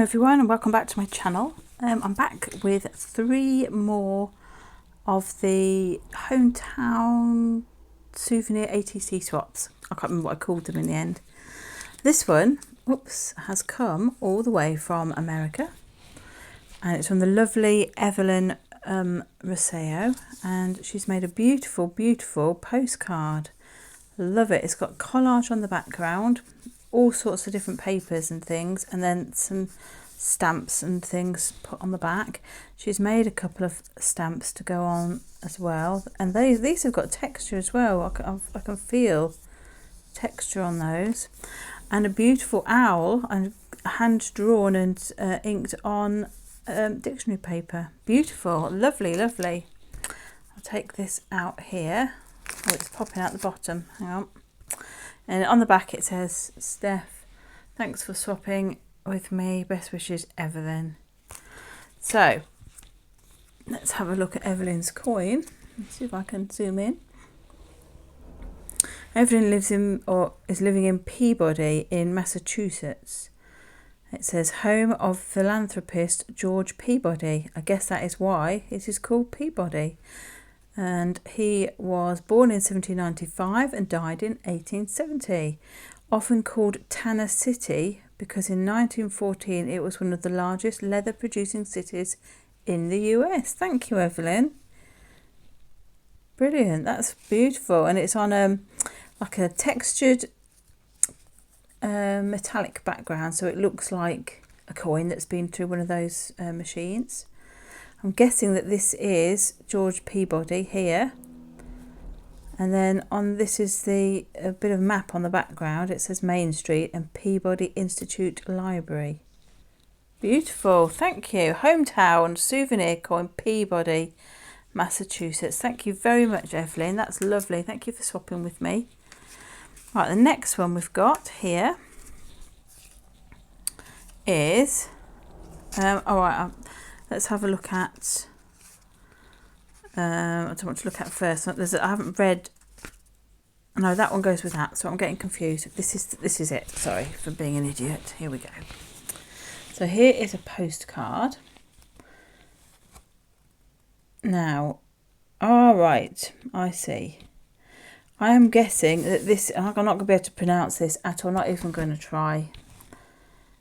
everyone, and welcome back to my channel. I'm back with 3 more of the hometown souvenir ATC swaps. I can't remember what I called them in the end. This one, has come all the way from America, and it's from the lovely Evelyn Rauseo, and she's made a beautiful postcard. Love it. It's got collage on the background, all sorts of different papers and things, and then some stamps and things put on the back. She's made a couple of stamps to go on as well, and these have got texture as well. I can feel texture on those, and a beautiful owl, and hand drawn and inked on dictionary paper. Beautiful, lovely. I'll take this out here. Oh, it's popping out the bottom. Hang on. And on the back it says, Steph, thanks for swapping with me. Best wishes, Evelyn. So, let's have a look at Evelyn's coin. Let's see if I can zoom in. Evelyn is living in Peabody in Massachusetts. It says, home of philanthropist George Peabody. I guess that is why it is called Peabody. And he was born in 1795 and died in 1870. Often called Tanner City because in 1914 it was one of the largest leather producing cities in the US. Thank you, Evelyn. Brilliant, that's beautiful. And it's on like a textured metallic background, so it looks like a coin that's been through one of those machines. I'm guessing that this is George Peabody here, and then on this is a bit of map on the background. It says Main Street and Peabody Institute Library. Beautiful, thank you. Hometown souvenir coin, Peabody, Massachusetts. Thank you very much, Evelyn. That's lovely. Thank you for swapping with me. Right, the next one we've got here is let's have a look at, I don't want to look at first. I haven't read, no, that one goes with that, so I'm getting confused. This is it, sorry for being an idiot. Here we go. So here is a postcard. Now, all right, I see. I am guessing that this, I'm not going to be able to pronounce this at all, not even going to try.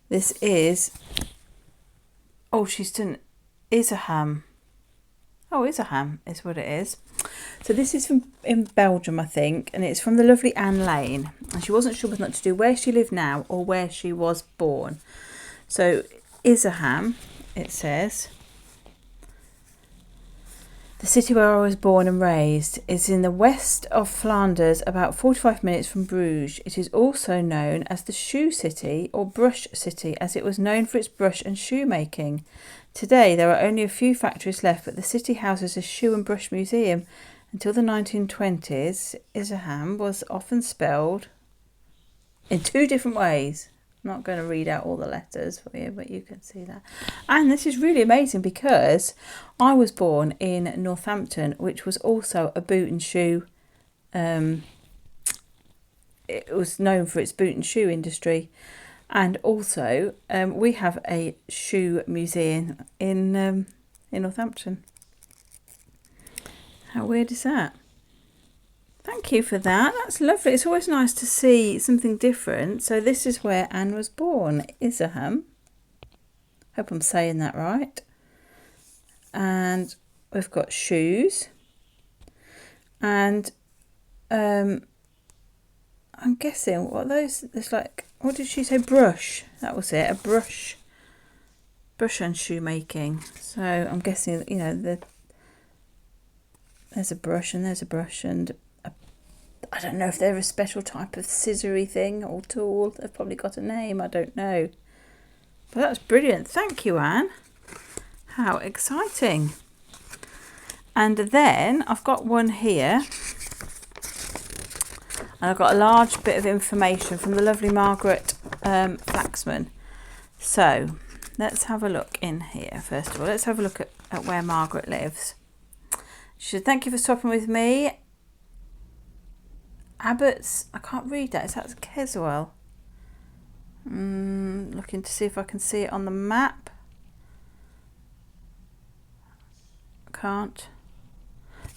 This is, she's done Isaham. Isaham is what it is. So this is in Belgium, I think, and it's from the lovely Anne Lane. And she wasn't sure whether to do where she lived now or where she was born. So Isaham, it says, the city where I was born and raised is in the west of Flanders, about 45 minutes from Bruges. It is also known as the Shoe City or Brush City, as it was known for its brush and shoe making. Today there are only a few factories left, but the city houses a shoe and brush museum. Until the 1920s, Isaham was often spelled in 2 different ways. I'm not going to read out all the letters for you, but you can see that. And this is really amazing because I was born in Northampton, which was also a boot and shoe. It was known for its boot and shoe industry. And also, we have a shoe museum in Northampton. How weird is that? Thank you for that. That's lovely. It's always nice to see something different. So this is where Anne was born, Isaham. Hope I'm saying that right. And we've got shoes. And I'm guessing what those, it's like, what did she say? Brush. That was it. A brush and shoe making. So I'm guessing, you know, there's a brush and there's a brush, and I don't know if they're a special type of scissory thing or tool. They've probably got a name. I don't know. But that's brilliant. Thank you, Anne. How exciting. And then I've got one here. And I've got a large bit of information from the lovely Margaret Flaxman. So let's have a look in here. First of all, let's have a look at where Margaret lives. She said, thank you for swapping with me. Abbott's, I can't read that. Is that Keswell? Looking to see if I can see it on the map. Can't.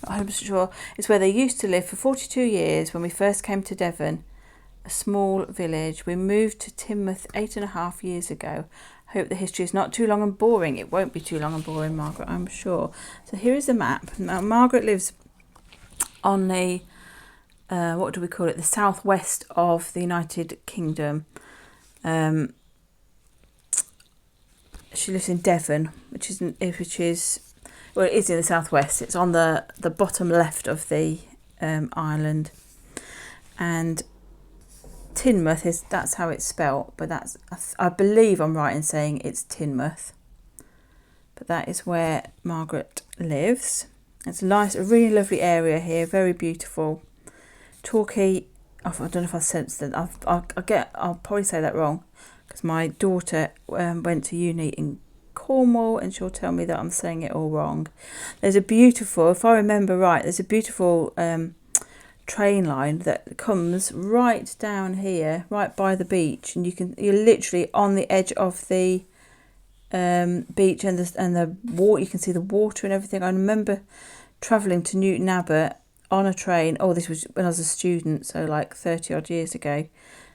Not 100% sure. It's where they used to live for 42 years when we first came to Devon, a small village. We moved to Teignmouth 8.5 years ago. Hope the history is not too long and boring. It won't be too long and boring, Margaret, I'm sure. So here is the map. Now, Margaret lives on the, what do we call it, the southwest of the United Kingdom. She lives in Devon, which is well, it is in the southwest. It's on the bottom left of the island, and Teignmouth that's how it's spelt. But I believe I'm right in saying it's Teignmouth. But that is where Margaret lives. It's a really lovely area here, very beautiful. Torquay. I don't know if I said that. I'll probably say that wrong, because my daughter went to uni in Cornwall, and she'll tell me that I'm saying it all wrong. There's a beautiful, if I remember right, there's a beautiful train line that comes right down here, right by the beach, and you're literally on the edge of the beach and the water. You can see the water and everything. I remember travelling to Newton Abbot on a train. Oh, this was when I was a student, so like 30 odd years ago.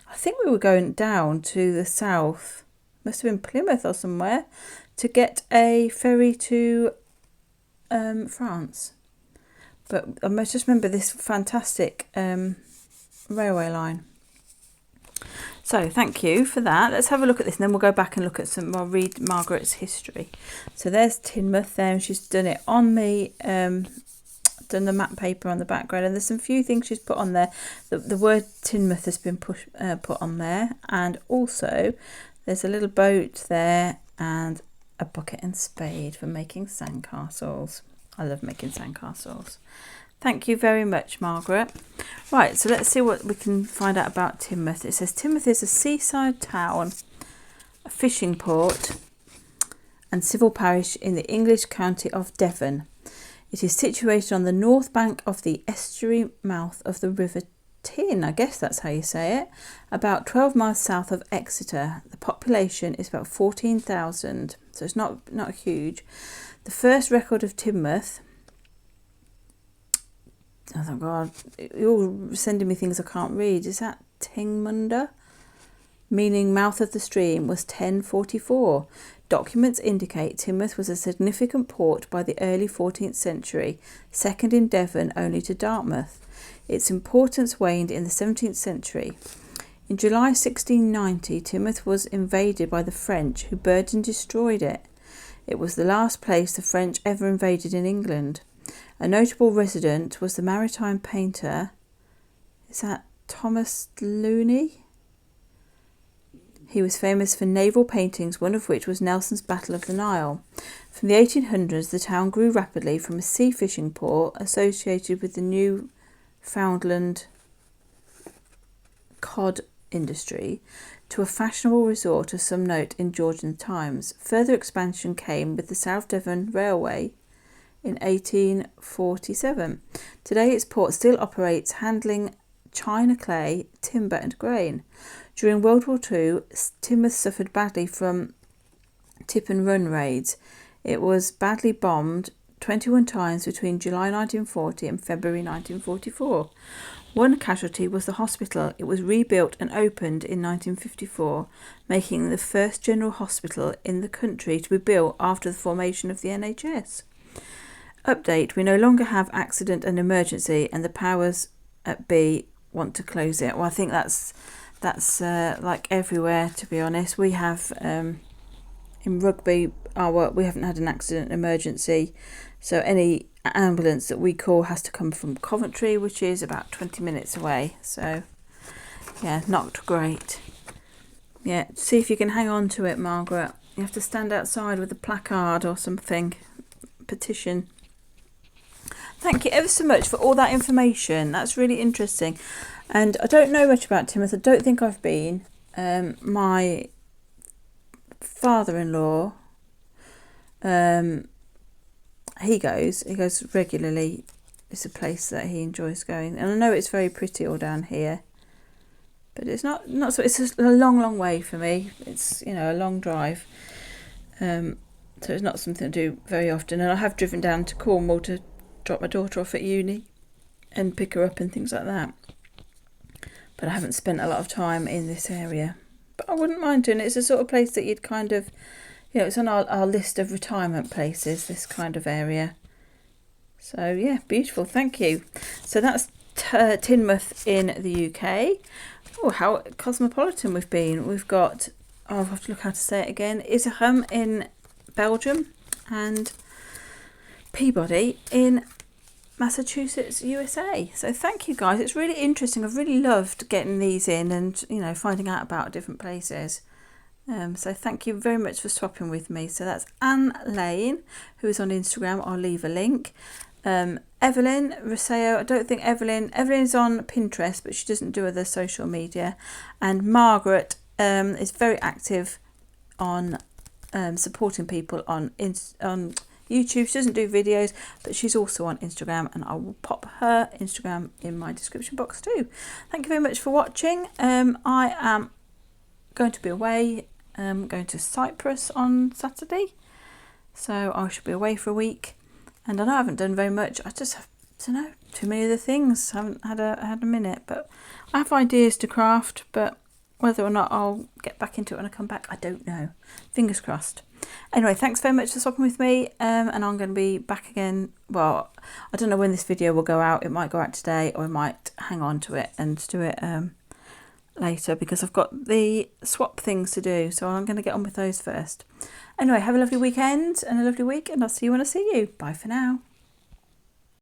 I think we were going down to the south, must have been Plymouth or somewhere, to get a ferry to France. But I just remember this fantastic railway line. So thank you for that. Let's have a look at this, and then we'll go back and look at I'll read Margaret's history. So there's Teignmouth there, and she's done it on the done the map paper on the background, and there's some few things she's put on there. The word Teignmouth has been put on there, and also there's a little boat there and a bucket and spade for making sandcastles. I love making sandcastles. Thank you very much, Margaret. Right, so let's see what we can find out about Teignmouth. It says Teignmouth is a seaside town, a fishing port and civil parish in the English county of Devon. It is situated on the north bank of the estuary mouth of the River Tyne, I guess that's how you say it, about 12 miles south of Exeter. The population is about 14,000, so it's not huge. The first record of Teignmouth, oh God, you're sending me things I can't read. Is that Tingmunda? Meaning mouth of the stream, was 1044. Documents indicate Teignmouth was a significant port by the early 14th century, second in Devon only to Dartmouth. Its importance waned in the 17th century. In July 1690, Teignmouth was invaded by the French, who burned and destroyed it. It was the last place the French ever invaded in England. A notable resident was the maritime painter, is that Thomas Looney? He was famous for naval paintings, one of which was Nelson's Battle of the Nile. From the 1800s, the town grew rapidly from a sea fishing port associated with the Newfoundland cod industry to a fashionable resort of some note in Georgian times. Further expansion came with the South Devon Railway in 1847. Today its port still operates, handling china clay, timber and grain. During World War II, Teignmouth suffered badly from tip and run raids. It was badly bombed 21 times between July 1940 and February 1944. One casualty was the hospital. It was rebuilt and opened in 1954, making the first general hospital in the country to be built after the formation of the NHS. Update: we no longer have accident and emergency, and the powers at B want to close it. Well, I think that's like everywhere, to be honest. We have in Rugby, we haven't had an accident emergency, so any ambulance that we call has to come from Coventry, which is about 20 minutes away. So yeah, not great. Yeah, see if you can hang on to it, Margaret. You have to stand outside with a placard or something, petition. Thank you ever so much for all that information. That's really interesting. And I don't know much about Teignmouth. I don't think I've been. My father-in-law, he goes regularly. It's a place that he enjoys going. And I know it's very pretty all down here. but it's not so. It's just a long way for me. It's, you know, a long drive, so it's not something I do very often. And I have driven down to Cornwall to drop my daughter off at uni and pick her up and things like that. But I haven't spent a lot of time in this area. But I wouldn't mind doing it. It's the sort of place that you'd kind of, you know, it's on our list of retirement places, this kind of area. So yeah, beautiful, thank you. So that's Teignmouth in the UK. Oh, how cosmopolitan we've been. We've got, oh, I'll have to look how to say it again, Isegem in Belgium and Peabody in Massachusetts, USA. So thank you guys, it's really interesting. I've really loved getting these in and, you know, finding out about different places. So thank you very much for swapping with me. So that's Anne Lane, who is on Instagram. I'll leave a link. Evelyn Rauseo, I don't think Evelyn's on Pinterest, but she doesn't do other social media. And Margaret is very active on supporting people on YouTube. She doesn't do videos, but she's also on Instagram, and I will pop her Instagram in my description box too. Thank you very much for watching. I am going to be away, going to Cyprus on Saturday, so I should be away for a week. And I know I haven't done very much. I just have, I don't know, too many other things. I haven't had a minute, but I have ideas to craft, but whether or not I'll get back into it when I come back, I don't know. Fingers crossed. Anyway, thanks very much for swapping with me, and I'm going to be back again. Well, I don't know when this video will go out. It might go out today, or I might hang on to it and do it later, because I've got the swap things to do, so I'm going to get on with those first. Anyway, have a lovely weekend and a lovely week, and I'll see you when I see you. Bye for now.